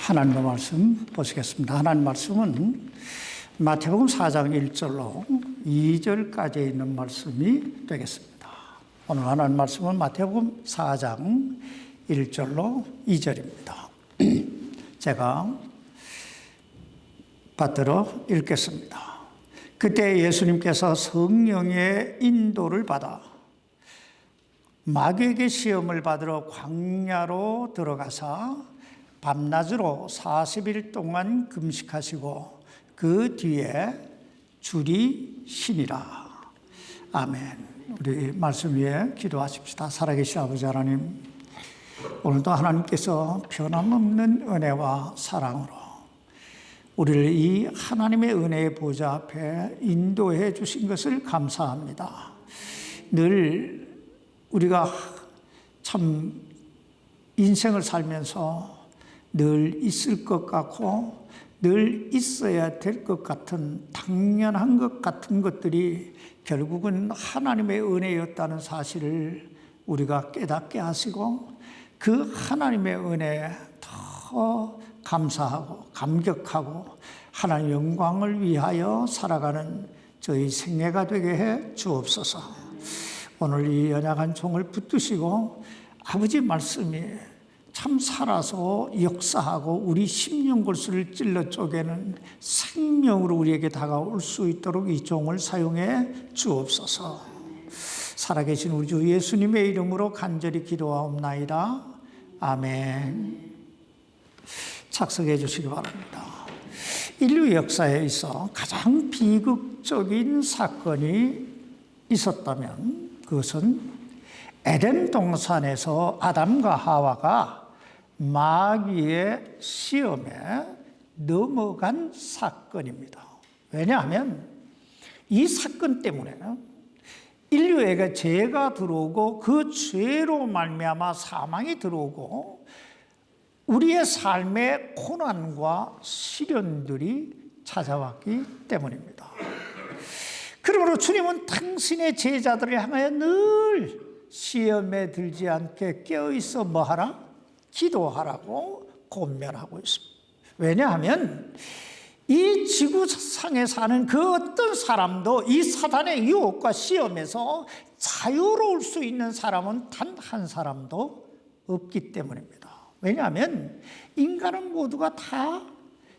하나님의 말씀 보시겠습니다. 하나님 말씀은 마태복음 4장 1절로 2절까지 있는 말씀이 되겠습니다. 오늘 하나님 말씀은 마태복음 4장 1절로 2절입니다. 제가 받들어 읽겠습니다. 그때 예수님께서 성령의 인도를 받아 마귀에게 시험을 받으러 광야로 들어가사 밤낮으로 40일 동안 금식하시고 그 뒤에 줄이 쉬니라. 아멘. 우리 말씀 위에 기도하십시다. 살아계신 아버지 하나님, 오늘도 하나님께서 변함없는 은혜와 사랑으로 우리를 이 하나님의 은혜의 보좌 앞에 인도해 주신 것을 감사합니다. 늘 우리가 참 인생을 살면서 늘 있을 것 같고 늘 있어야 될 것 같은 당연한 것 같은 것들이 결국은 하나님의 은혜였다는 사실을 우리가 깨닫게 하시고 그 하나님의 은혜에 더 감사하고 감격하고 하나님의 영광을 위하여 살아가는 저희 생애가 되게 해 주옵소서. 오늘 이 연약한 종을 붙드시고 아버지 말씀이 참 살아서 역사하고 우리 심령골수를 찔러 쪼개는 생명으로 우리에게 다가올 수 있도록 이 종을 사용해 주옵소서. 살아계신 우리 주 예수님의 이름으로 간절히 기도하옵나이다. 아멘. 착석해 주시기 바랍니다. 인류 역사에 있어 가장 비극적인 사건이 있었다면 그것은 에덴 동산에서 아담과 하와가 마귀의 시험에 넘어간 사건입니다. 왜냐하면 이 사건 때문에 인류에게 죄가 들어오고 그 죄로 말미암아 사망이 들어오고 우리의 삶에 고난과 시련들이 찾아왔기 때문입니다. 그러므로 주님은 당신의 제자들을 향하여 늘 시험에 들지 않게 깨어있어 뭐하라? 기도하라고 권면하고 있습니다. 왜냐하면 이 지구상에 사는 그 어떤 사람도 이 사단의 유혹과 시험에서 자유로울 수 있는 사람은 단 한 사람도 없기 때문입니다. 왜냐하면 인간은 모두가 다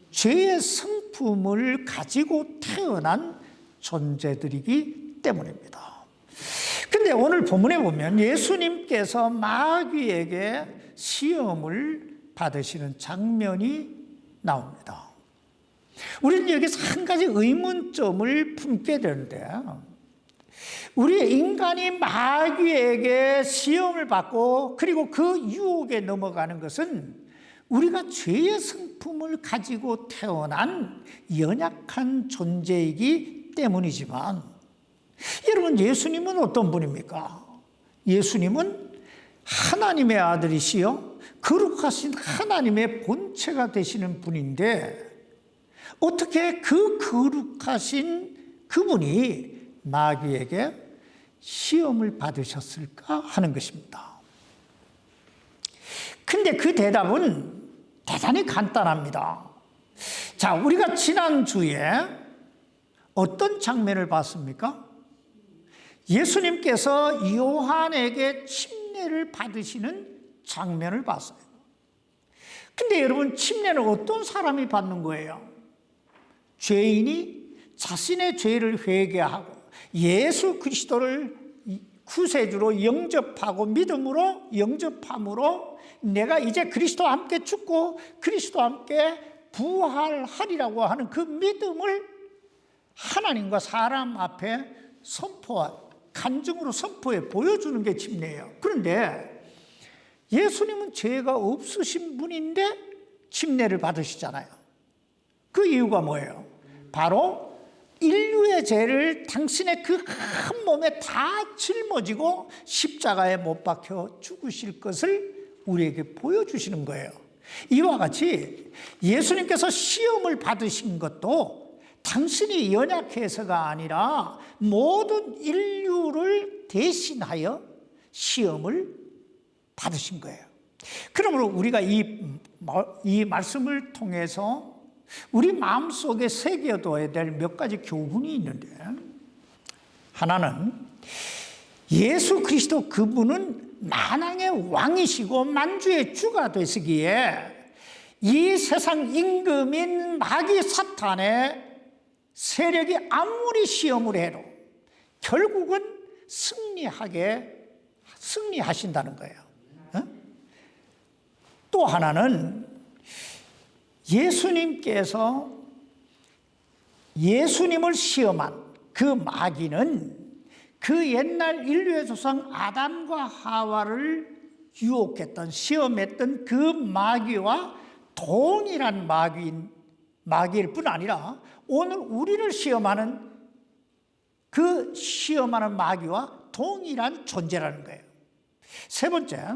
죄의 성품을 가지고 태어난 존재들이기 때문입니다. 근데 오늘 본문에 보면 예수님께서 마귀에게 시험을 받으시는 장면이 나옵니다. 우리는 여기서 한 가지 의문점을 품게 되는데, 우리 인간이 마귀에게 시험을 받고 그리고 그 유혹에 넘어가는 것은 우리가 죄의 성품을 가지고 태어난 연약한 존재이기 때문이지만, 여러분, 예수님은 어떤 분입니까? 예수님은 하나님의 아들이시요 거룩하신 하나님의 본체가 되시는 분인데 어떻게 그 거룩하신 그분이 마귀에게 시험을 받으셨을까 하는 것입니다. 근데 그 대답은 대단히 간단합니다. 자, 우리가 지난주에 어떤 장면을 봤습니까? 예수님께서 요한에게 침례를 받으시는 장면을 봤어요. 근데 여러분, 침례는 어떤 사람이 받는 거예요? 죄인이 자신의 죄를 회개하고 예수 그리스도를 구세주로 영접하고 믿음으로 영접함으로 내가 이제 그리스도와 함께 죽고 그리스도와 함께 부활하리라고 하는 그 믿음을 하나님과 사람 앞에 간증으로 선포해 보여주는 게 침례예요. 그런데 예수님은 죄가 없으신 분인데 침례를 받으시잖아요. 그 이유가 뭐예요? 바로 인류의 죄를 당신의 그 큰 몸에 다 짊어지고 십자가에 못 박혀 죽으실 것을 우리에게 보여주시는 거예요. 이와 같이 예수님께서 시험을 받으신 것도 당신이 연약해서가 아니라 모든 인류를 대신하여 시험을 받으신 거예요. 그러므로 우리가 이 이 말씀을 통해서 우리 마음속에 새겨둬야 될 몇 가지 교훈이 있는데, 하나는 예수 그리스도 그분은 만왕의 왕이시고 만주의 주가 되시기에 이 세상 임금인 마귀 사탄의 세력이 아무리 시험을 해도 결국은 승리하신다는 거예요. 또 하나는 예수님께서 예수님을 시험한 그 마귀는 그 옛날 인류의 조상 아담과 하와를 유혹했던, 시험했던 그 마귀와 동일한 마귀일 뿐 아니라 오늘 우리를 시험하는 마귀와 동일한 존재라는 거예요. 세 번째,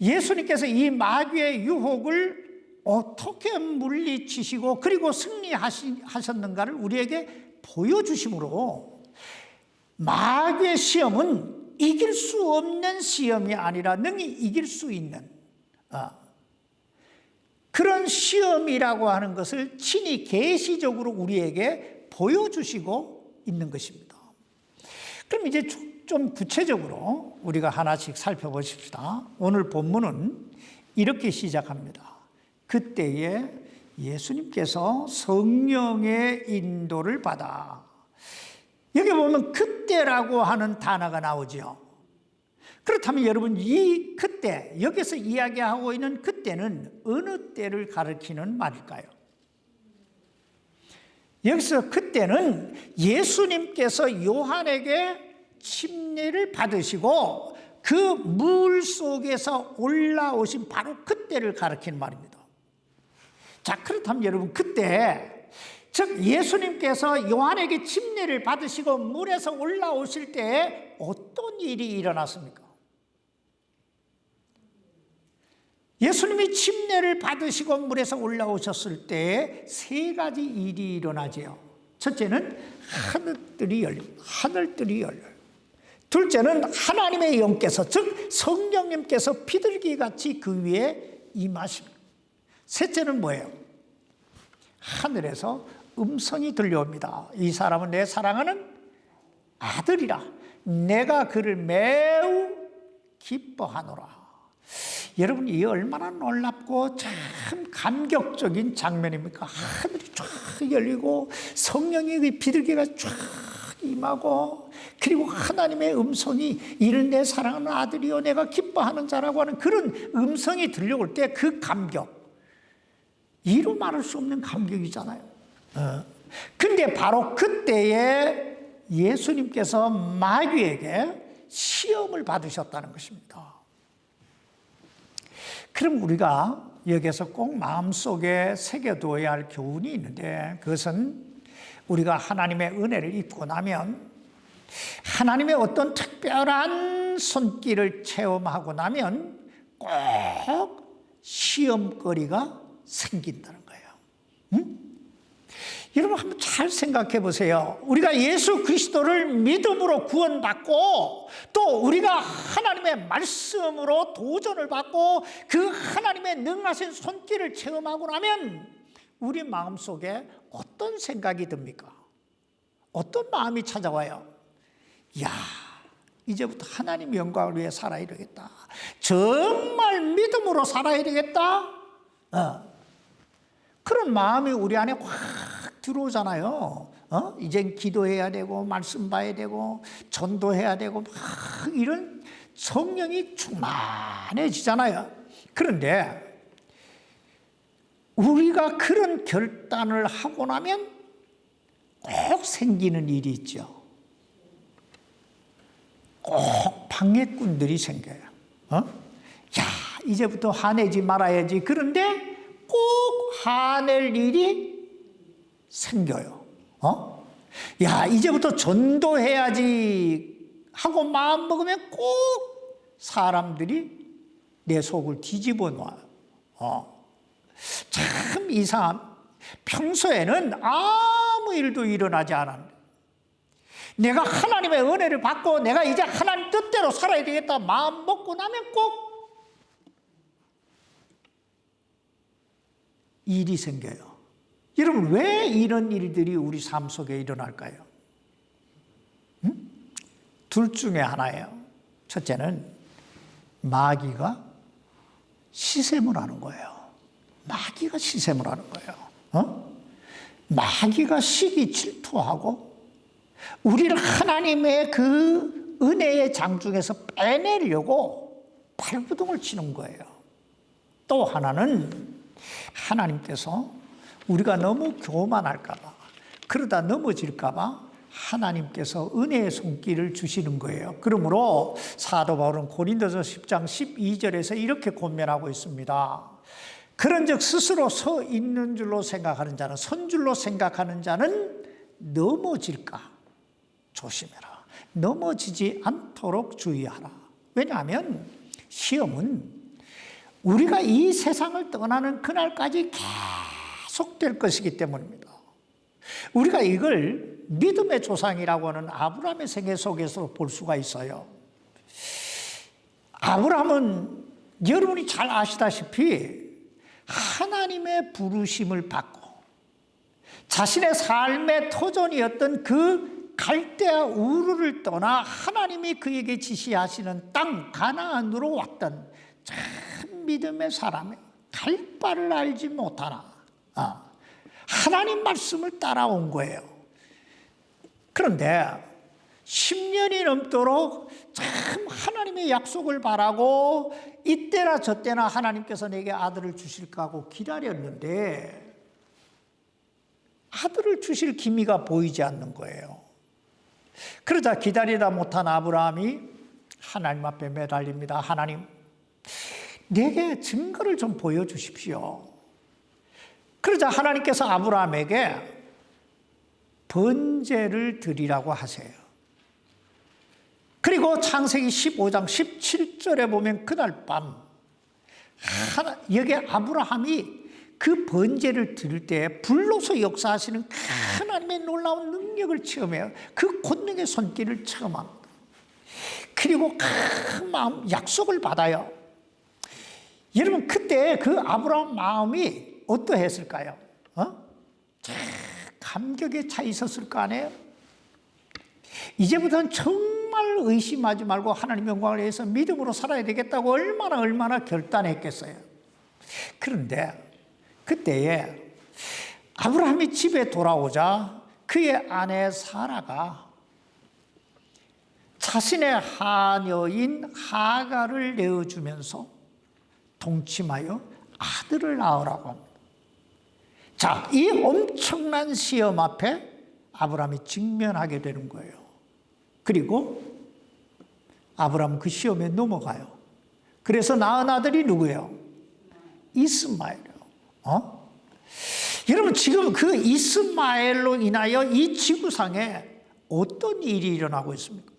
예수님께서 이 마귀의 유혹을 어떻게 물리치시고 그리고 승리하셨는가를 우리에게 보여주심으로 마귀의 시험은 이길 수 없는 시험이 아니라 능히 이길 수 있는 그런 시험이라고 하는 것을 친히 계시적으로 우리에게 보여주시고 있는 것입니다. 그럼 이제 좀 구체적으로 우리가 하나씩 살펴보십시다. 오늘 본문은 이렇게 시작합니다. 그때에 예수님께서 성령의 인도를 받아. 여기 보면 그때라고 하는 단어가 나오죠. 그렇다면 여러분, 이 그때, 여기서 이야기하고 있는 그때는 어느 때를 가리키는 말일까요? 여기서 그때는 예수님께서 요한에게 침례를 받으시고 그 물 속에서 올라오신 바로 그때를 가리키는 말입니다. 자, 그렇다면 여러분, 그때, 즉 예수님께서 요한에게 침례를 받으시고 물에서 올라오실 때 어떤 일이 일어났습니까? 예수님이 침례를 받으시고 물에서 올라오셨을 때 세 가지 일이 일어나지요. 첫째는 하늘들이 열려요. 둘째는 하나님의 영께서, 즉 성령님께서 비둘기같이 그 위에 임하십니다. 셋째는 뭐예요? 하늘에서 음성이 들려옵니다. 이 사람은 내 사랑하는 아들이라, 내가 그를 매우 기뻐하노라. 여러분, 이 얼마나 놀랍고 참 감격적인 장면입니까? 하늘이 쫙 열리고 성령의 비둘기가 쫙 임하고, 그리고 하나님의 음성이 이는 내 사랑하는 아들이요 내가 기뻐하는 자라고 하는 그런 음성이 들려올 때 그 감격, 이루 말할 수 없는 감격이잖아요. 근데 바로 그때에 예수님께서 마귀에게 시험을 받으셨다는 것입니다. 그럼 우리가 여기서 꼭 마음속에 새겨두어야 할 교훈이 있는데, 그것은 우리가 하나님의 은혜를 입고 나면, 하나님의 어떤 특별한 손길을 체험하고 나면 꼭 시험거리가 생긴다는 거예요. 여러분, 한번 잘 생각해 보세요. 우리가 예수 그리스도를 믿음으로 구원받고 또 우리가 하나님의 말씀으로 도전을 받고 그 하나님의 능하신 손길을 체험하고 나면 우리 마음속에 어떤 생각이 듭니까? 어떤 마음이 찾아와요? 야, 이제부터 하나님 영광을 위해 살아야 되겠다. 정말 믿음으로 살아야 되겠다. 그런 마음이 우리 안에 확 들어오잖아요. 이젠 기도해야 되고 말씀 봐야 되고 전도해야 되고 막 이런 성령이 충만해지잖아요. 그런데 우리가 그런 결단을 하고 나면 꼭 생기는 일이 있죠. 꼭 방해꾼들이 생겨요. 야, 이제부터 화내지 말아야지. 그런데 꼭 화낼 일이 생겨요. 야, 이제부터 전도해야지 하고 마음 먹으면 꼭 사람들이 내 속을 뒤집어 놔요. 참 이상함. 평소에는 아무 일도 일어나지 않았는데 내가 하나님의 은혜를 받고 내가 이제 하나님 뜻대로 살아야 되겠다 마음 먹고 나면 꼭 일이 생겨요. 여러분, 왜 이런 일들이 우리 삶 속에 일어날까요? 둘 중에 하나예요. 첫째는 마귀가 시샘을 하는 거예요. 마귀가 시샘을 하는 거예요. 마귀가 시기 질투하고 우리를 하나님의 그 은혜의 장중에서 빼내려고 발부둥을 치는 거예요. 또 하나는 하나님께서 우리가 너무 교만할까 봐, 그러다 넘어질까 봐 하나님께서 은혜의 손길을 주시는 거예요. 그러므로 사도 바울은 고린도서 10장 12절에서 이렇게 권면하고 있습니다. 그런즉 스스로 서 있는 줄로 생각하는 자는, 선 줄로 생각하는 자는 넘어질까 조심해라. 넘어지지 않도록 주의하라. 왜냐하면 시험은 우리가 이 세상을 떠나는 그날까지 계속될 것이기 때문입니다. 우리가 이걸 믿음의 조상이라고 하는 아브라함의 생애 속에서 볼 수가 있어요. 아브라함은 여러분이 잘 아시다시피 하나님의 부르심을 받고 자신의 삶의 터전이었던 그 갈대아 우르를 떠나 하나님이 그에게 지시하시는 땅 가나안으로 왔던 참 믿음의 사람이 갈 바를 알지 못하나 하나님 말씀을 따라온 거예요. 그런데 10년이 넘도록 참 하나님의 약속을 바라고 이때나 저때나 하나님께서 내게 아들을 주실까 하고 기다렸는데 아들을 주실 기미가 보이지 않는 거예요. 그러자 기다리다 못한 아브라함이 하나님 앞에 매달립니다. 하나님, 내게 증거를 좀 보여주십시오. 그러자 하나님께서 아브라함에게 번제를 드리라고 하세요. 그리고 창세기 15장 17절에 보면 그날 밤 여기 아브라함이 그 번제를 드릴 때 불로서 역사하시는 하나님의 놀라운 능력을 체험해요. 그 권능의 손길을 체험합니다. 그리고 큰 마음 약속을 받아요. 여러분, 그때 그 아브라함 마음이 어떠했을까요? 감격에 차 있었을 거 아니에요? 이제부터는 정말 의심하지 말고 하나님 영광을 위해서 믿음으로 살아야 되겠다고 얼마나 결단했겠어요. 그런데 그때에 아브라함이 집에 돌아오자 그의 아내 사라가 자신의 하녀인 하가를 내어주면서 동침하여 아들을 낳으라고 합니다. 자, 이 엄청난 시험 앞에 아브라함이 직면하게 되는 거예요. 그리고 아브라함은 그 시험에 넘어가요. 그래서 낳은 아들이 누구예요? 이스마엘이에요. 여러분, 지금 그 이스마엘로 인하여 이 지구상에 어떤 일이 일어나고 있습니까?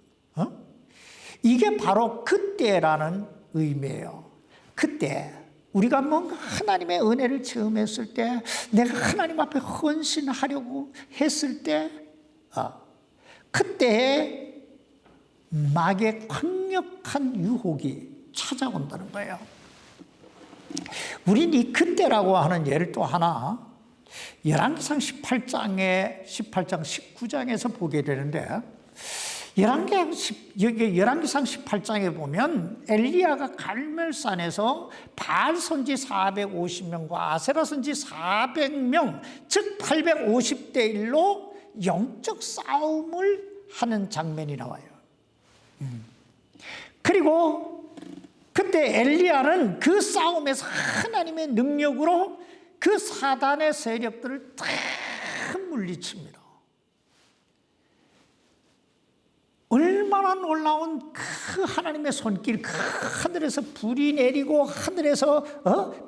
이게 바로 그때라는 의미예요. 그때 우리가 뭔가 하나님의 은혜를 체험했을 때, 내가 하나님 앞에 헌신하려고 했을 때, 그때에 마귀의 강력한 유혹이 찾아온다는 거예요. 우린 이 그때라고 하는 예를 또 하나 열왕기상 18장 19장에서 보게 되는데, 열왕기상 18장에 보면 엘리야가 갈멜산에서 바알 선지 450명과 아세라 선지 400명, 즉 850대 1로 영적 싸움을 하는 장면이 나와요. 그리고 그때 엘리야는 그 싸움에서 하나님의 능력으로 그 사단의 세력들을 다 물리칩니다. 얼마나 놀라운 그 하나님의 손길, 그 하늘에서 불이 내리고 하늘에서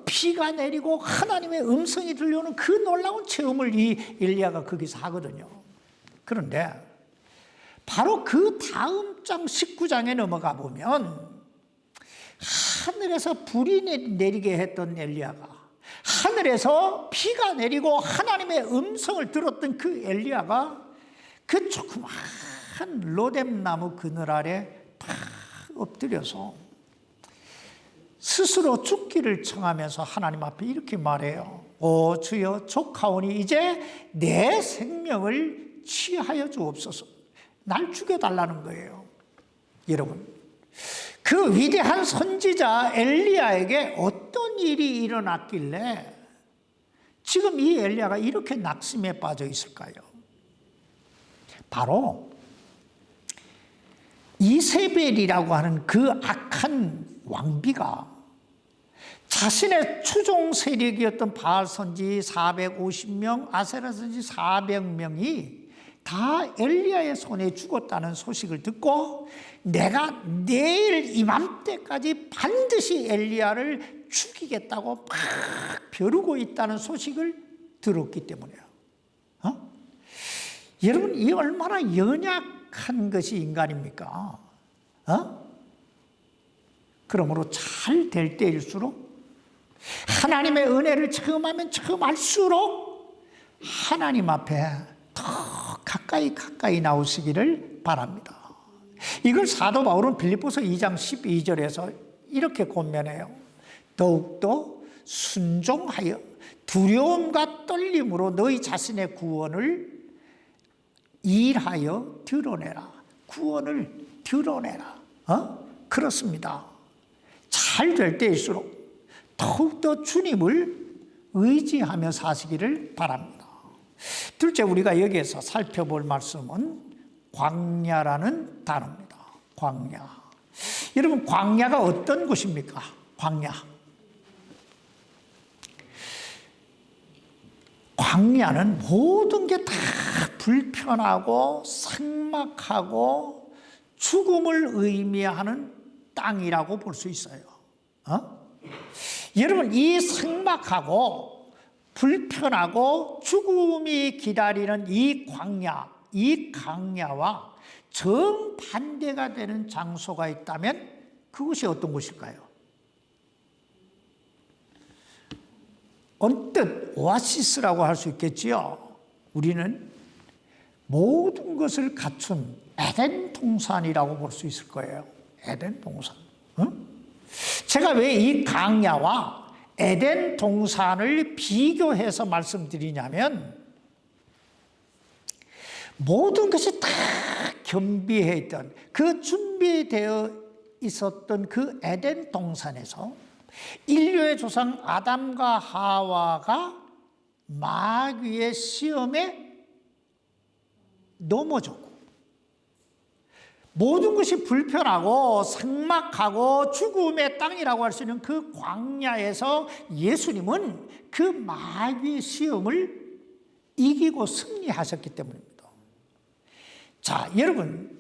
피가 내리고 하나님의 음성이 들려오는 그 놀라운 체험을 이 엘리야가 거기서 하거든요. 그런데 바로 그 다음 장 19장에 넘어가 보면 하늘에서 불이 내리게 했던 엘리야가, 하늘에서 피가 내리고 하나님의 음성을 들었던 그 엘리야가 그 조그만 로뎀 나무 그늘 아래 팍 엎드려서 스스로 죽기를 청하면서 하나님 앞에 이렇게 말해요. 오 주여, 족하오니 이제 내 생명을 취하여 주옵소서. 날 죽여달라는 거예요. 여러분, 그 위대한 선지자 엘리야에게 어떤 일이 일어났길래 지금 이 엘리야가 이렇게 낙심에 빠져 있을까요? 바로 이세벨이라고 하는 그 악한 왕비가 자신의 추종 세력이었던 바알 선지 450명, 아세라 선지 400명이 다 엘리야의 손에 죽었다는 소식을 듣고 내가 내일 이맘때까지 반드시 엘리야를 죽이겠다고 막 벼르고 있다는 소식을 들었기 때문이에요. 여러분, 이 얼마나 연약한 것이 인간입니까? 그러므로 잘 될 때일수록 하나님의 은혜를 체험하면 체험할수록 하나님 앞에 더 가까이 나오시기를 바랍니다. 이걸 사도 바울은 빌립보서 2장 12절에서 이렇게 권면해요. 더욱더 순종하여 두려움과 떨림으로 너희 자신의 구원을 일하여 드러내라. 구원을 드러내라. 그렇습니다. 잘 될 때일수록 더욱더 주님을 의지하며 사시기를 바랍니다. 둘째, 우리가 여기에서 살펴볼 말씀은 광야라는 단어입니다. 광야. 여러분, 광야가 어떤 곳입니까? 광야. 광야는 모든 게 다 불편하고 삭막하고 죽음을 의미하는 땅이라고 볼 수 있어요. 여러분, 이 삭막하고 불편하고 죽음이 기다리는 이 광야, 이 강야와 정반대가 되는 장소가 있다면 그것이 어떤 곳일까요? 언뜻 오아시스라고 할 수 있겠지요. 우리는 모든 것을 갖춘 에덴 동산이라고 볼 수 있을 거예요. 에덴 동산. 제가 왜 이 강야와 에덴 동산을 비교해서 말씀드리냐면, 모든 것이 다 겸비해 있던, 그 준비되어 있었던 그 에덴 동산에서 인류의 조상 아담과 하와가 마귀의 시험에 넘어졌고, 모든 것이 불편하고 삭막하고 죽음의 땅이라고 할 수 있는 그 광야에서 예수님은 그 마귀의 시험을 이기고 승리하셨기 때문입니다. 자, 여러분,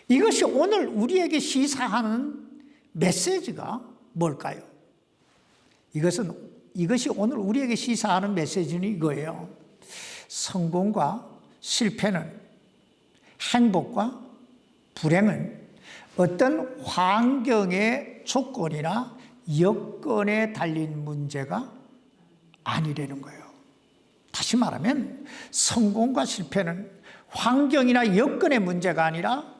이것이 오늘 우리에게 시사하는 메시지가 뭘까요? 이것이 오늘 우리에게 시사하는 메시지는 이거예요. 성공과 실패는, 행복과 불행은 어떤 환경의 조건이나 여건에 달린 문제가 아니라는 거예요. 다시 말하면 성공과 실패는 환경이나 여건의 문제가 아니라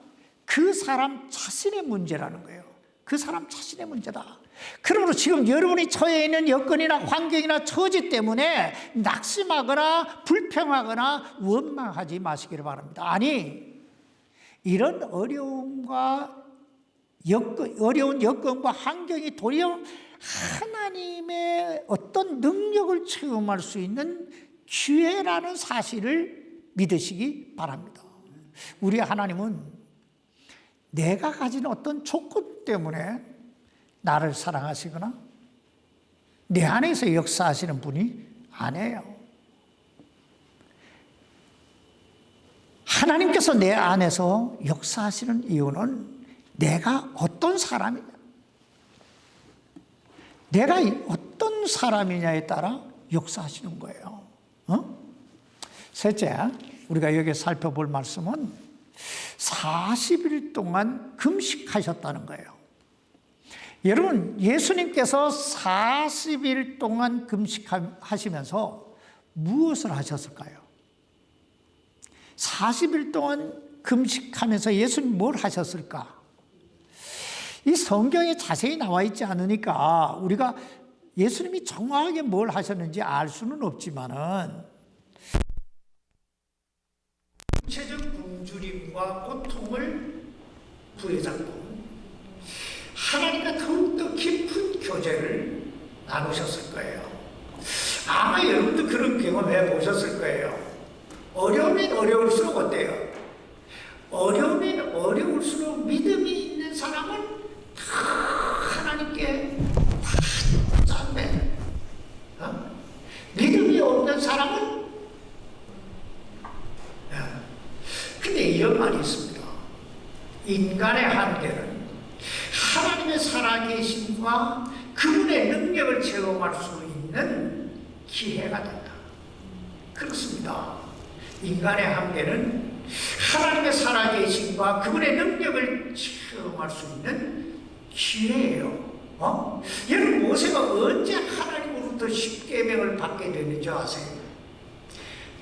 그 사람 자신의 문제라는 거예요. 그 사람 자신의 문제다. 그러므로 지금 여러분이 처해 있는 여건이나 환경이나 처지 때문에 낙심하거나 불평하거나 원망하지 마시기를 바랍니다. 아니, 이런 어려운 여건과 환경이 도리어 하나님의 어떤 능력을 체험할 수 있는 기회라는 사실을 믿으시기 바랍니다. 우리 하나님은 내가 가진 어떤 조건 때문에 나를 사랑하시거나 내 안에서 역사하시는 분이 아니에요. 하나님께서 내 안에서 역사하시는 이유는 내가 어떤 사람이냐, 내가 어떤 사람이냐에 따라 역사하시는 거예요. 셋째, 우리가 여기 살펴볼 말씀은 40일 동안 금식하셨다는 거예요. 여러분, 예수님께서 40일 동안 금식하시면서 무엇을 하셨을까요? 40일 동안 금식하면서 예수님 뭘 하셨을까? 이 성경에 자세히 나와 있지 않으니까 우리가 예수님이 정확하게 뭘 하셨는지 알 수는 없지만은 구체적 굶주림과 고통을 부여잡고 하나님과 더욱더 깊은 교제를 나누셨을 거예요. 아마 여러분도 그런 경험해 보셨을 거예요. 어려우면 어려울수록 어때요? 어려우면 어려울수록 믿음이 있는 사람은 다 하나님께 짠배. 믿음이 없는 사람은 근데 이런 말이 있습니다. 인간의 한계는 하나님의 살아계심과 그분의 능력을 체험할 수 있는 기회가 된다. 그렇습니다. 인간의 한계는 하나님의 살아계심과 그분의 능력을 체험할 수 있는 기회예요. 여러분 모세가 언제 하나님으로부터 십계명을 받게 됐는지 아세요?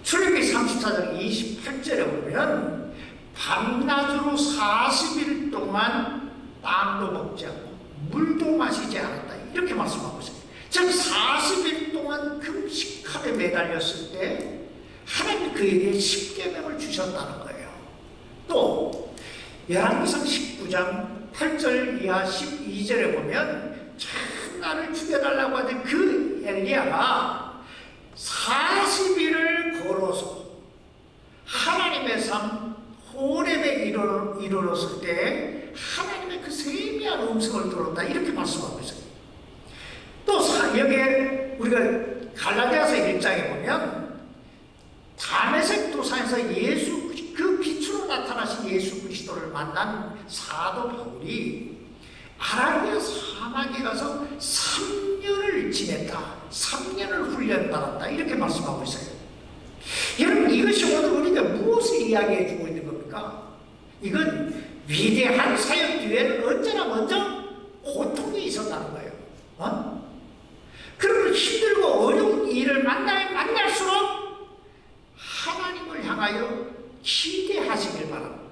출애굽기 34장 28절에 보면 밤낮으로 40일 동안 빵도 먹지 않고 물도 마시지 않았다 이렇게 말씀하고 있어요. 즉 40일 동안 금식함에 매달렸을 때 하나님이 그에게 십계명을 주셨다는 거예요. 또 열왕기상 19장 8절 이하 12절에 보면 참 나를 죽여달라고 하던 그 엘리야가 40일을 걸어서 하나님의 삶 호렙에 이르렀을 때 하나님의 그 세미한 음성을 들었다 이렇게 말씀하고 있어요. 또 여기에 우리가 갈라디아서 1장에 보면 다메섹 도상에서 그 빛으로 나타나신 예수 그리스도를 만난 사도 바울이 아라비아 사막에 가서 3년을 지냈다. 3년을 훈련받았다. 이렇게 말씀하고 있어요. 여러분 이것이 오늘 우리가 무엇을 이야기해 주고 있는 겁니까? 이건 위대한 사역 뒤에는 언제나 먼저 고통이 있었다는 거예요. 그러면 힘들고 어려운 일을 만날수록 하나님을 향하여 기대하시길 바랍니다.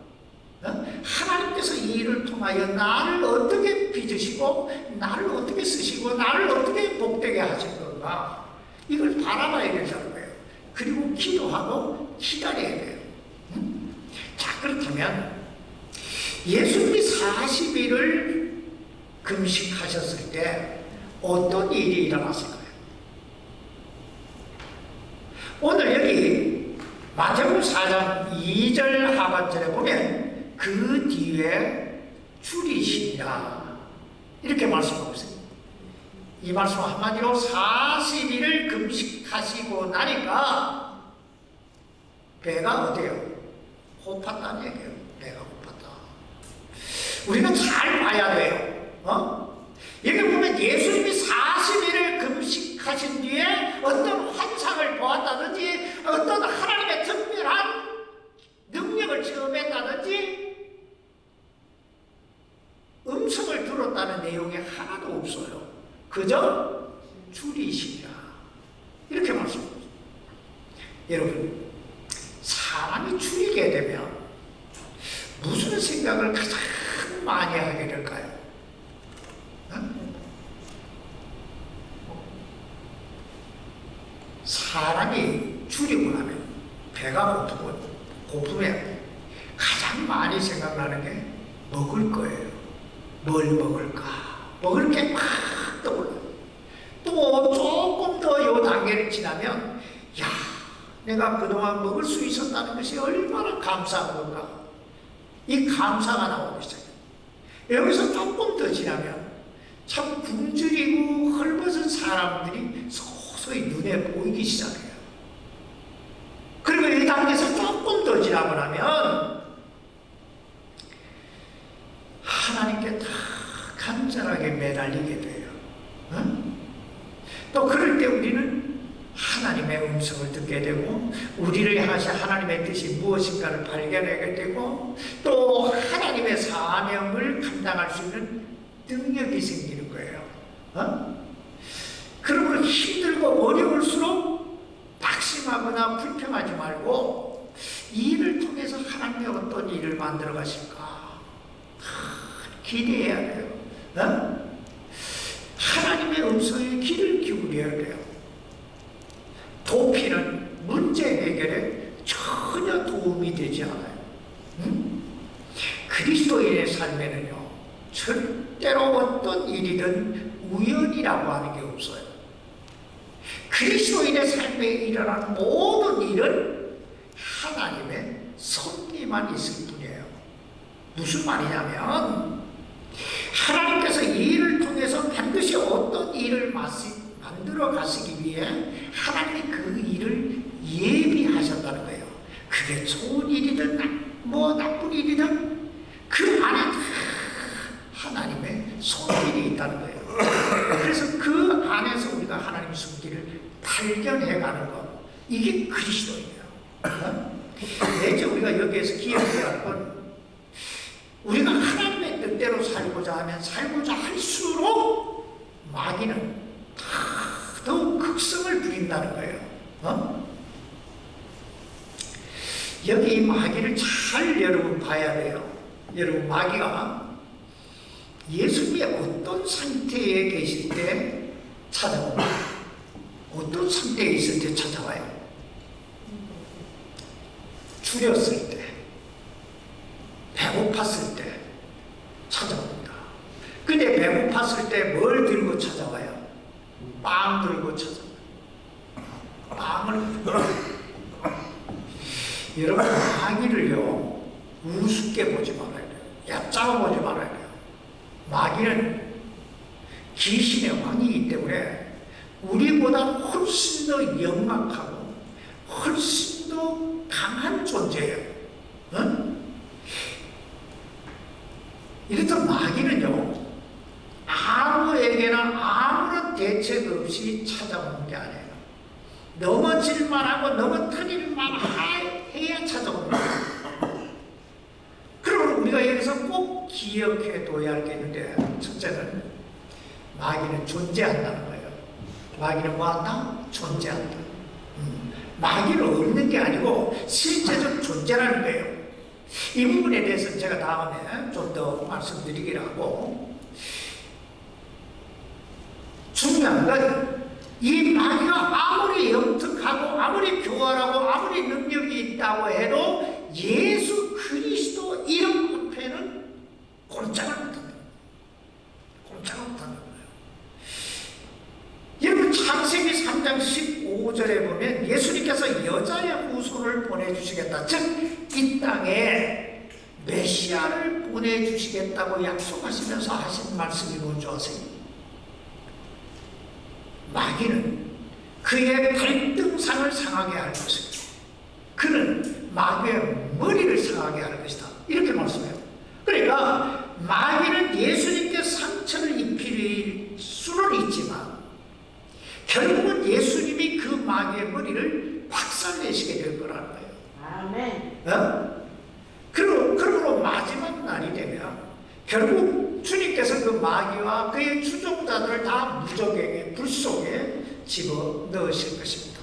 하나님께서 이 일을 통하여 나를 어떻게 빚으시고 나를 어떻게 쓰시고 나를 어떻게 복되게 하실 건가 이걸 바라봐야 된다는 거예요. 그리고 기도하고 기다려야 돼요. 자 그렇다면 예수님이 40일을 금식하셨을 때 어떤 일이 일어났을까요? 오늘 여기 마태복음 4장 2절 하반절에 보면 그 뒤에 줄이시니라 이렇게 말씀하고 있습니다. 이 말씀 한마디로 40일을 금식하시고 나니까 배가 어때요? 고팠다는 얘기예요. 배가 고팠다. 우리가 잘 봐야 돼요. 여기 보면 예수님이 40일을 금식하신 뒤에 어떤 환상을 보았다든지 어떤 하나님의 특별한 능력을 체험했다든지 음성을 들었다는 내용이 하나도 없어요. 그저 줄이시라 이렇게 말씀합니다. 여러분 사람이 줄이게 되면 무슨 생각을 가장 많이 하게 될까요? 사람이 줄이고 나면 배가 고프면 가장 많이 생각나는 게 먹을 거예요. 뭘 먹을까? 먹을 게 막 떠올라요. 또 조금 더 요 단계를 지나면 야 내가 그동안 먹을 수 있었다는 것이 얼마나 감사한 건가. 이 감사가 나오기 시작해요. 여기서 조금 더 지나면 참 굶주리고 헐벗은 사람들이 서서히 눈에 보이기 시작해요. 그리고 이 단계에서 조금 더 지나고 나면 하나님께 다 간절하게 매달리게 돼요. 또 그럴 때 우리는 하나님의 음성을 듣게 되고 우리를 향하신 하나님의 뜻이 무엇인가를 발견하게 되고 또 하나님의 사명을 감당할 수 있는 능력이 생기는 거예요. 그러므로 힘들고 어려울수록 낙심하거나 불평하지 말고 이 일을 통해서 하나님의 어떤 일을 만들어 가실까 기대해야 돼요. 어떤 일이든 우연이라고 하는 게 없어요. 그리스도인의 삶에 일어나는 모든 일은 하나님의 섭리만 있을 뿐이에요. 무슨 말이냐면 하나님께서 이 일을 통해서 반드시 어떤 일을 만들어 가시기 위해 하나님이 그 일을 예비하셨다는 거예요. 그게 좋은 일이든 나쁜 일이든 그 안에 다 하나님의 손길이 있다는 거예요. 그래서 그 안에서 우리가 하나님의 손길을 발견해가는 것, 이게 그리스도예요. 이제 우리가 여기에서 기억해야 할 건, 우리가 하나님의 뜻대로 살고자 하면 살고자 할수록 마귀는 더욱 극성을 부린다는 거예요. 여기 이 마귀를 잘 여러분 봐야 돼요. 여러분, 마귀가 예수님이 어떤 상태에 계실 때 찾아옵니다. 어떤 상태에 있을 때 찾아와요? 줄였을 때, 배고팠을 때 찾아옵니다. 근데 배고팠을 때 뭘 들고 찾아와요? 빵 들고 찾아와요. 빵을 들고. 여러분, 마귀를요 우습게 보지 말아야 돼요. 얕잡아 보지 말아야 돼요. 마귀는 귀신의 왕이기 때문에 우리보다 훨씬 더 영악하고 훨씬 더 강한 존재예요. 이렇듯 마귀는요 아무에게나 아무런 대책 없이 찾아오는 게 아니에요. 넘어질만 하고 넘어뜨릴만 해야 찾아옵니다. 그럼 우리가 여기서 꼭 기억해 둬야 할 게 있는데, 첫째는 마귀는 존재한다는 거예요. 마귀는 뭐한다? 존재한다. 마귀는 없는 게 아니고 실제적 존재라는 거예요. 이 부분에 대해서는 제가 다음에 좀 더 말씀드리기로 하고, 중요한 건 이 마귀가 아무리 영특하고 아무리 교활하고 아무리 능력이 있다고 해도 예수 그리스도 이름 앞에는 꼼짝을 못한다. 꼼짝을 못한다는 거예요. 여러분, 창세기 3장 15절에 보면 예수님께서 여자의 후손을 보내주시겠다, 즉 이 땅에 메시아를 보내주시겠다고 약속하시면서 하신 말씀이 뭔지 아세요? 마귀는 그의 발등상을 상하게 할 것이다. 그는 마귀의 머리를 상하게 할 것이다. 이렇게 말씀해요. 그러니까 마귀는 예수님께 상처를 입힐 수는 있지만 결국은 예수님이 그 마귀의 머리를 박살내시게 될 거라는 거예요. 아멘. 그러므로 마지막 날이 되면 결국 주님께서 그 마귀와 그의 추종자들을 다 무적에게, 불 속에 집어넣으실 것입니다.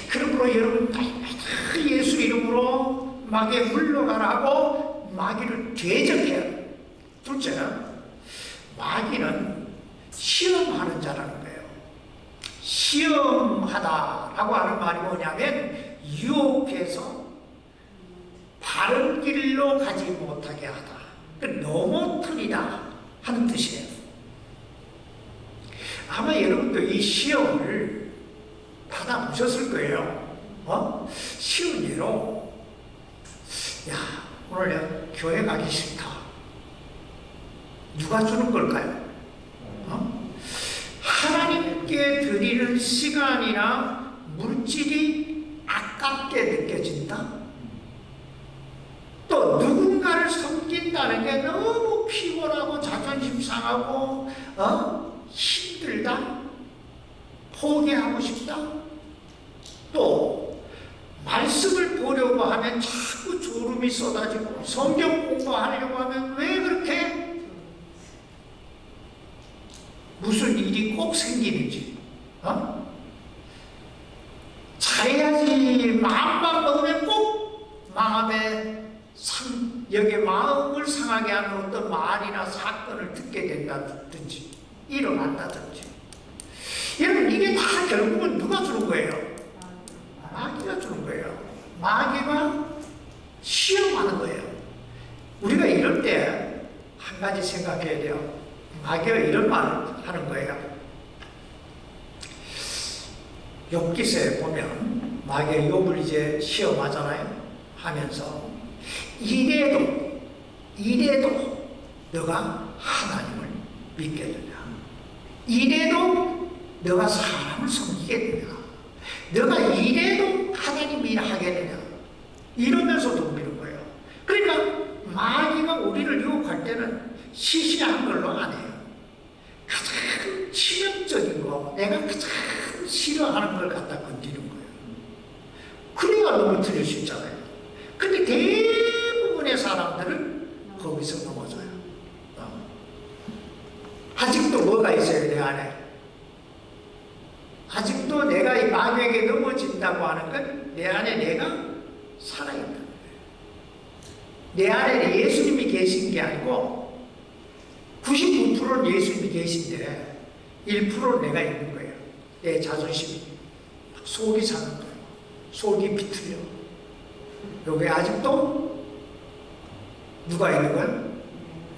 그러므로 여러분, 빨리 예수 이름으로 마귀에 물러가라고 마귀를 대적해야 돼요. 둘째는 마귀는 시험하는 자라는 거예요. 시험하다라고 하는 말이 뭐냐면 유혹해서 바른 길로 가지 못하게 하다. 넘어뜨리다 하는 뜻이에요. 아마 여러분도 이 시험을 받아보셨을 거예요. 쉬운 예로, 야, 오늘 내가 교회 가기 싫다. 누가 주는 걸까요? 하나님께 드리는 시간이나 물질이 아깝게 느껴진다? 또 누군가를 섬긴다는 게 너무 피곤하고 자존심 상하고 힘들다? 포기하고 싶다? 또 말씀을 보려고 하면 자꾸 졸음이 쏟아지고 성경 공부하려고 하면 왜 그렇게 무슨 일이 꼭 생기는지, 잘해야지 마음만 먹으면 꼭 마음에 여기에 마음을 상하게 하는 어떤 말이나 사건을 듣게 된다든지 일어난다든지. 여러분, 이게 다 결국은 누가 주는 거예요? 마귀가 주는 거예요. 마귀가 시험하는 거예요. 우리가 이럴 때 한 가지 생각해야 돼요. 마귀가 이런 말을 하는 거예요. 욥기서에 보면 마귀가 욥을 이제 시험하잖아요. 하면서 이래도 너가 하나님을 믿겠느냐? 이래도 너가 사람을 섬기겠느냐? 너가 이래도 하나님 일 하겠느냐? 이러면서도 믿는 거예요. 그러니까 마귀가 우리를 유혹할 때는 시시한 걸로 안 해요. 가장 치명적인 거, 내가 가장 싫어하는 걸 갖다 건드리는 거예요. 그래야 넘어뜨릴 수 있잖아요. 근데 대부분의 사람들은 거기서 넘어져요. 아직도 뭐가 있어요, 내 안에? 아직도 내가 이 마귀에게 넘어진다고 하는 건 내 안에 내가 살아있다는 거예요. 내 안에 예수님이 계신 게 아니고 99%는 예수님이 계신데 1%는 내가 있는 거예요. 내 자존심이 속이 사는 거예요. 속이 비틀려. 여기 아직도 누가 있는 거예요?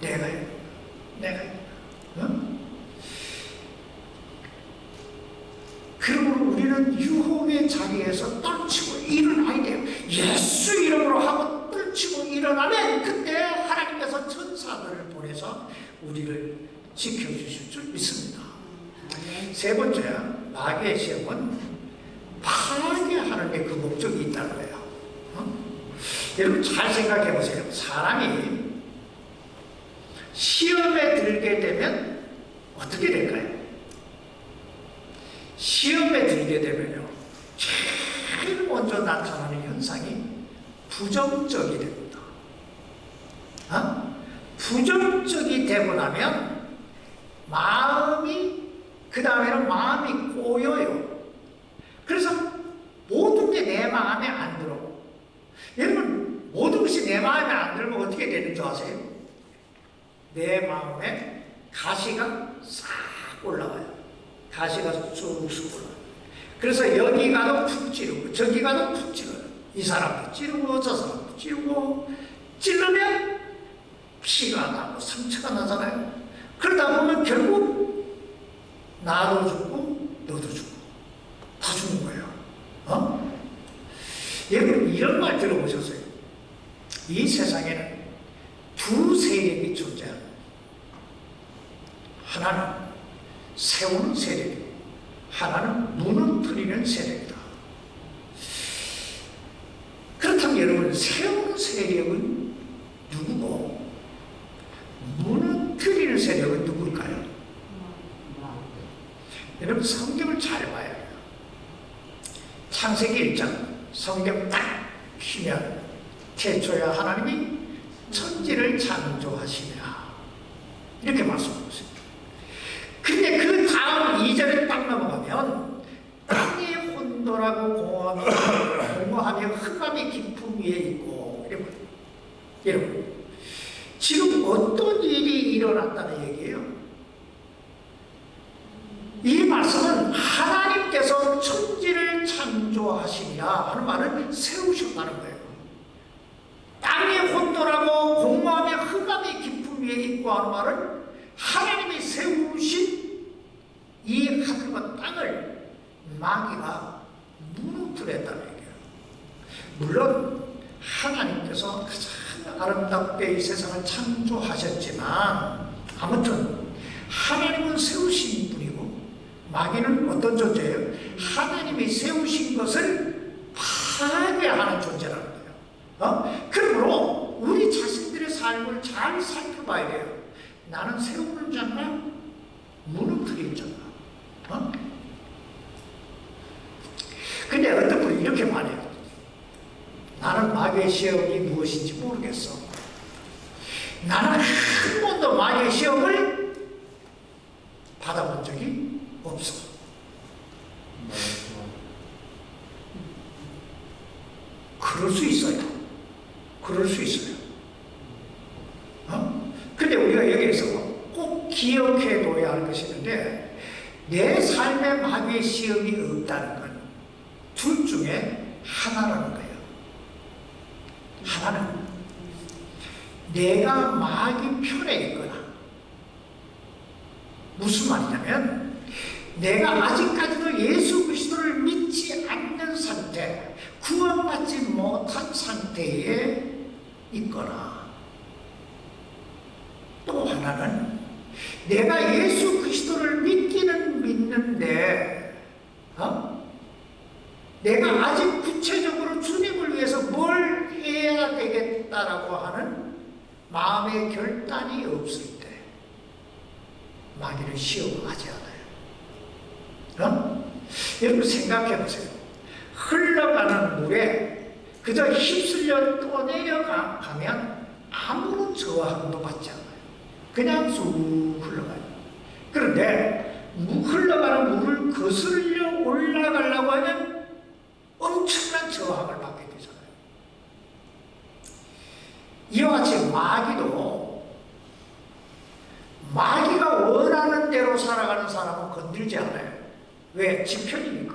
내가 있는 거예요. 내가 있는 거예요. 응? 그러므로 우리는 유혹의 자리에서 떨치고 일어나야 돼요. 예수 이름으로 하고 떨치고 일어나면 그때 하나님께서 천사들을 보내서 우리를 지켜주실 줄 믿습니다. 세 번째, 마귀의 시험은 파괴하는 데 그 목적이 있다는 거예요. 여러분 잘 생각해 보세요. 사람이 시험에 들게 되면 어떻게 될까요? 시험에 들게 되면요, 제일 먼저 나타나는 현상이 부정적이 됩니다. 부정적이 되고 나면 그 다음에는 마음이 꼬여요. 그래서 모든 게 내 마음에 안 들어. 여러분, 모든 것이 내 마음에 안 들면 어떻게 되는 줄 아세요? 내 마음에 가시가 싹 올라와요. 가시가 쑥쑥 올라와요. 그래서 여기 가도 푹 찌르고 저기 가도 푹 찌르요. 이 사람도 찌르고 저 사람도 찌르고 찌르면 피가 나고 상처가 나잖아요. 그러다 보면 결국 나도 죽고 너도 죽고 다 죽는 거예요. 여러분 이런 말 들어보셨어요? 이 세상에는 두 세력이 존재합니다. 하나는 세우는 세력이고 하나는 무너뜨리는 세력이다. 그렇다면 여러분, 세우는 세력은 누구고 무너뜨리는 세력은 누굴까요? 여러분 성경을 잘 봐야 해요. 창세기 1장 성경 딱 피면 태초에 하나님이 천지를 창조하시니라 이렇게 말씀하고 있습니다. 근데 그 다음 2절에 딱 넘어가면 땅의 혼돈하고 공허하며 흑암의 깊음 위에 있고 여러분 지금 어떤 일이 일어났다는 얘기예요? 이 말씀은 하나님께서 천지를 창조하시니라 하는 말을 세우셨다는 거예요. 땅의 혼돈하고 공허하며 흑암의 깊음 위에 있고 하는 말은 하나님이 세우신 이 하늘과 땅을 마귀가 무너뜨렸다는 얘기예요. 물론 하나님께서 가장 아름답게 이 세상을 창조하셨지만 아무튼 하나님은 세우신 분이고 마귀는 어떤 존재예요? 하나님이 세우신 것을 파괴하는 존재라는 거예요. 그러므로 우리 자신들의 삶을 잘 살펴봐야 돼요. 나는 세우는 자인가? 무너뜨리는 자인가? 근데 어떤 분이 이렇게 말해요. 나는 마귀의 시험이 무엇인지 모르겠어. 나는 한 번도 마귀의 시험을 받아본 적이 없어. 그럴 수 있어요. 그럴 수 있어요. 근데 우리가 여기에서 꼭 기억해 둬야 할 것이 있는데 내 삶에 마귀의 시험이 없다는 건 둘 중에 하나라는 거예요. 하나는 내가 마귀 편에 있거나 무슨 말이냐면 내가 아직까지도 예수 그리스도를 믿지 않는 상태, 구원받지 못한 상태에 있거나, 또 하나는 내가 예수 그리스도를 믿기는 믿는데 내가 아직 구체적으로 주님을 위해서 뭘 해야 되겠다라고 하는 마음의 결단이 없을 때 마귀는 시험하지 않아요. 여러분 생각해 보세요. 흘러가는 물에 그저 휩쓸려 떠내려가면 아무런 저항도 받지 않아요. 그냥 쑥 흘러가요. 그런데 흘러가는 물을 거슬려 올라가려고 하면 엄청난 저항을 받게 되잖아요. 이와 같이 마귀가 원하는 대로 살아가는 사람은 건들지 않아요. 왜? 지 편이니까.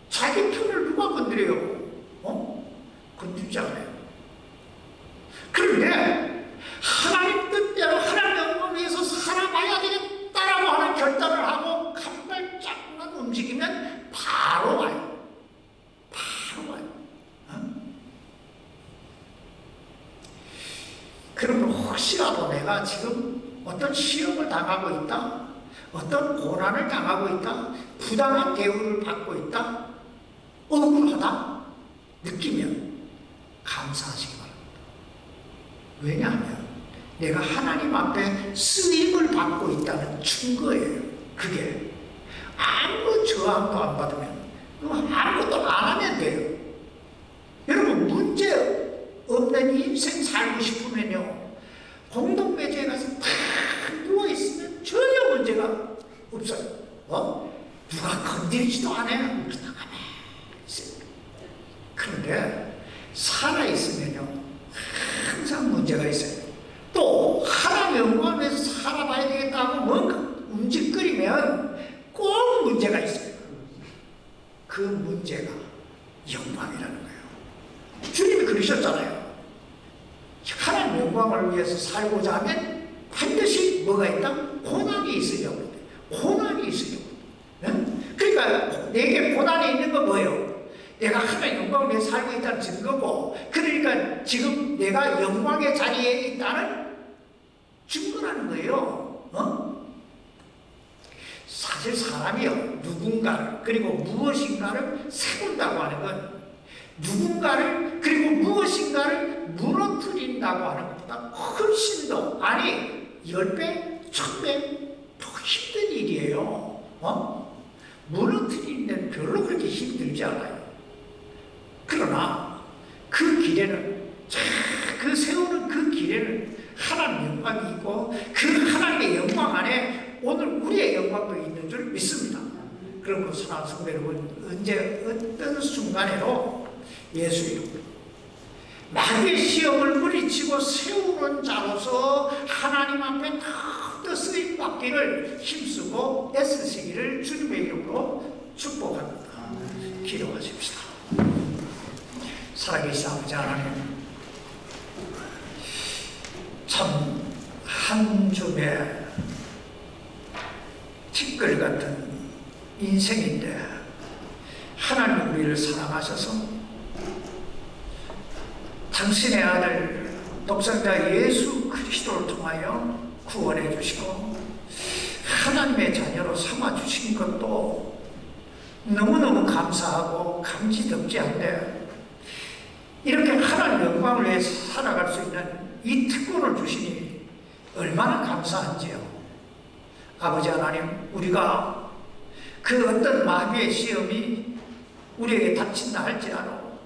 자기 편을 누가 건드려요? 건들지 않아요. 그런데 하나님 뜻대로 하나님 영광을 위해서 살아봐야 되겠다라고 하는 결단을 하고 한 발짝만 움직이면 바로 와요. 바로 와요. 그러면 혹시라도 내가 지금 어떤 시험을 당하고 있다, 어떤 고난을 당하고 있다, 부당한 대우를 받고 있다, 억울하다 느끼면 감사하시기 바랍니다. 왜냐하면 내가 하나님 앞에 쓰임을 받고 있다는 증거예요. 그게 아무 저항도 안 받으면 아무것도 안 하면 돼요. 여러분 문제 없는 인생 살고 싶으면요, 공동묘지에 가서 다 누워있으면 전혀 문제가 없어요. 누가 건드리지도 않아요. 가만히 있어요. 그런데 살아있으면요 항상 문제가 있어요. 또 하나님의 영광을 위해서 살아봐야 되겠다 하고 뭔가 움직거리면 꼭 문제가 있어요. 그 문제가 영광이라는 거예요. 주님이 그러셨잖아요. 하나님의 영광을 위해서 살고자 하면 반드시 뭐가 있다? 고난이 있으려고 그래요. 고난이 있으려고. 그러니까 내게 고난이 있는 건 뭐예요? 내가 하나님의 영광을 위해 살고 있다는 증거고, 그러니까 지금 내가 영광의 자리에 있다는 증거라는 거예요. 사실 사람이요, 누군가를 그리고 무엇인가를 세운다고 하는 건 누군가를 그리고 무엇인가를 무너뜨린다고 하는 것보다 훨씬 더, 아니 10배, 1000배 더 힘든 일이에요. 무너뜨리는 데는 별로 그렇게 힘들지 않아요. 그러나 그 길에는, 그 세우는 그 길에는 하나님의 영광이 있고, 그 하나님의 영광 안에 오늘 우리의 영광도 있는 줄 믿습니다. 그러므로 사랑하는 성도 여러분, 언제 어떤 순간에도 예수 이름으로 마귀의 시험을 물리치고 세우는 자로서 하나님 앞에 더 쓰임 받기를 힘쓰고 애쓰시기를 주님의 이름으로 축복합니다. 기도하십시다. 살아계신 아버지 하나님, 참 한 줌의 티끌 같은 인생인데 하나님 우리를 사랑하셔서 당신의 아들 독생자 예수 그리스도를 통하여 구원해 주시고 하나님의 자녀로 삼아 주신 것도 너무너무 감사하고 감지덕지한데, 이렇게 하나님의 영광을 위해서 살아갈 수 있는 이 특권을 주시니 얼마나 감사한지요. 아버지 하나님, 우리가 그 어떤 마귀의 시험이 우리에게 닥친다 할지라도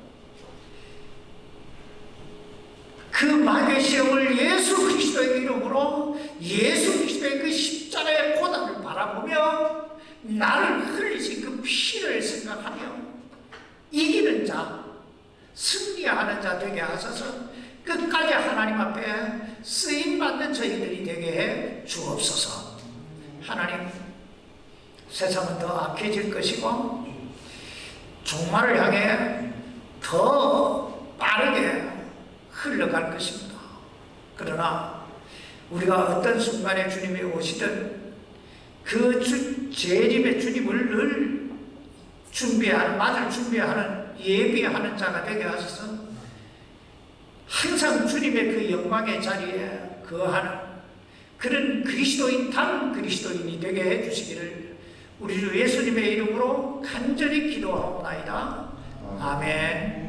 그 마귀의 시험을 예수 그리스도의 이름으로, 예수 그리스도의 그 십자가의 고난을 바라보며 나를 흘리신 그 피를 생각하며 이기는 자, 승리하는 자 되게 하셔서 끝까지 하나님 앞에 쓰임받는 저희들이 되게 해 주옵소서. 하나님, 세상은 더 악해질 것이고 종말을 향해 더 빠르게 흘러갈 것입니다. 그러나 우리가 어떤 순간에 주님이 오시든 그 재림의 주님을 늘 맞을 준비하는 예비하는 자가 되게 하셔서 항상 주님의 그 영광의 자리에 거하는 그런 그리스도인 당 그리스도인이 되게 해주시기를 우리 주 예수님의 이름으로 간절히 기도하옵나이다. 아멘.